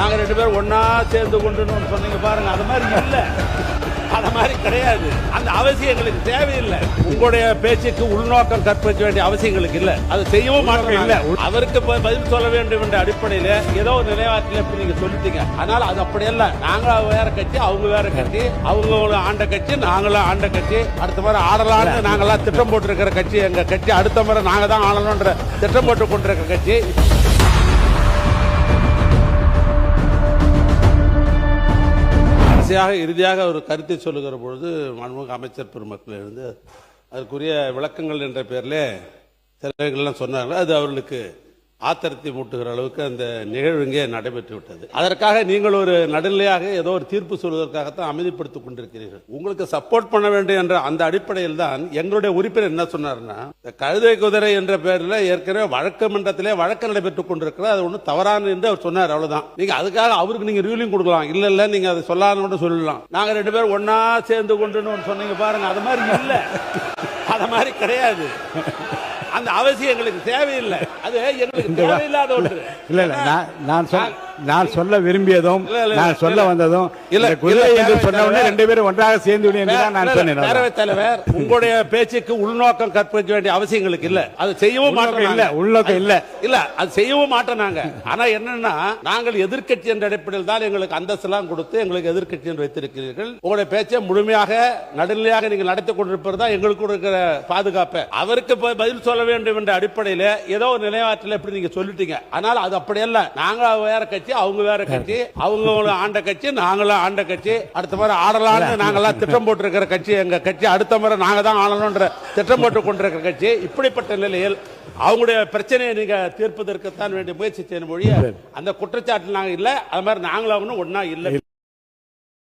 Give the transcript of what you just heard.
நாங்க 2 பேரும் ஒன்னா சேர்ந்து கொண்டு சொன்னீங்க பாருங்க, அது மாதிரி இல்ல, அது மாதிரி கிடையாது. அந்த அவசியம் எங்களுக்கு தேவையில்லை. உங்களுடைய பேச்சுக்கு உள்நோக்கம் கற்பிக்க வேண்டிய அவசியம் எங்களுக்கு இல்ல, அது செய்யவும் மாட்டோம். இல்ல, அவருக்கு பதில் சொல்ல வேண்டும் என்ற அடிப்படையில ஏதோ ஒரு நிலைவாட்டில் எப்படி நீங்க சொல்லிட்டீங்க. அதனால அது அப்படி இல்ல. நாங்க வேற கட்சி, அவங்க வேற கட்சி, அவங்க ஆண்ட கட்சி, நாங்களும் ஆண்ட கட்சி. அடுத்த முறை ஆடலாம்னு நாங்கெல்லாம் திட்டம் போட்டிருக்கிற கட்சி எங்க கட்சி. அடுத்த முறை நாங்க தான் ஆளணும்ன்ற திட்டம் போட்டு கொண்டிருக்கிற கட்சி. இறுதியாக ஒரு கருத்தை சொல்லுகிற பொழுது மாண்புமிகு அமைச்சர் பெருமக்கள் இருந்து அதற்குரிய விளக்கங்கள் என்ற பெயரில் சிலர்கள்லாம் சொன்னார்கள். அது அவர்களுக்கு ஆத்திரத்தை மூட்டுகிற அளவுக்கு அந்த நிகழ்வு இங்கே நடைபெற்று விட்டது. அதற்காக நீங்கள் ஒரு நடுநிலையாக ஏதோ ஒரு தீர்ப்பு சொல்வதற்காகத்தான் அமைதிப்படுத்திக் கொண்டிருக்கிறீர்கள். உங்களுக்கு சப்போர்ட் பண்ண வேண்டும் என்ற அந்த அடிப்படையில் தான் எங்களுடைய உறுப்பினர் என்ன சொன்னார்னா, கழுதை குதிரை என்ற பெயரில் ஏற்கனவே வழக்கு மன்றத்திலே வழக்கு நடைபெற்றுக் கொண்டிருக்கிறது, அது ஒன்றும் தவறான என்று அவர் சொன்னார். அவ்வளவுதான். நீங்க அதுக்காக அவருக்கு நீங்க ரூலிங் கொடுக்கலாம். இல்ல நீங்க அதை சொல்லான்னு சொல்லலாம். நாங்க 2 பேரும் ஒன்னா சேர்ந்து கொண்டு சொன்னீங்க பாருங்க, அது மாதிரி இல்ல, அது மாதிரி கிடையாது. அந்த அவசியம் எங்களுக்கு தேவையில்லை, அது எங்களுக்கு தேவையில்லாத ஒன்று. இல்ல நான் சொல்ல விரும்பியதும் நான் சொல்ல வந்ததும் இல்ல, குதிரை என்று சொன்ன உடனே 2 பேரும் ஒன்றாக சேர்ந்து நான் சொன்னேன். பேரவைத் தலைவர், உங்களுடைய பேச்சுக்கு உள்நோக்கம் கற்பிக்க வேண்டிய அவசியம் எங்களுக்கு இல்ல, அது செய்யவும் மாட்டோம். இல்ல, உள்நோக்கம் இல்ல, அது செய்யவும் மாட்டோம் நாங்க. ஆனா என்னன்னா, நாங்கள் எதிர்க்கட்சி என்ற அடிப்படையில் தான் எங்களுக்கு அந்தஸ்தெல்லாம் கொடுத்து எங்களுக்கு எதிர்க்கட்சி என்று வைத்திருக்கிறீர்கள். உங்களுடைய பேச்சை முழுமையாக நடுநிலையாக நீங்கள் நடத்தி கொண்டிருப்பது தான் எங்களுக்கு இருக்கிற பாதுகாப்பு. அவருக்கு பதில் சொல்ல வேண்டும் என்ற அடிப்படையில் ஏதோ ஒரு நிலைவாட்டில் எப்படி நீங்க சொல்லிட்டீங்க. அதனால அது அப்படி அல்ல. நாங்க வேற கட்சி, அவங்க வேற கட்சி, அவங்க ஆண்ட கட்சி, நாங்களும் ஆண்ட கட்சி. அடுத்த முறை ஆடலாம்னு நாங்கெல்லாம் திட்டம் போட்டிருக்கிற கட்சி எங்க கட்சி. அடுத்த முறை நாங்க தான் ஆளணும்ன்ற திட்டம் போட்டுக் கொண்டிருக்கிற கட்சி. இப்படிப்பட்ட நிலையில் அவங்களுடைய பிரச்சனையை நீங்க தீர்ப்பதற்குத்தான் வேண்டிய முயற்சி செய்யணும் மொழிய அந்த குற்றச்சாட்டு நாங்க இல்ல, அது மாதிரி நாங்களும் ஒன்னா இல்ல.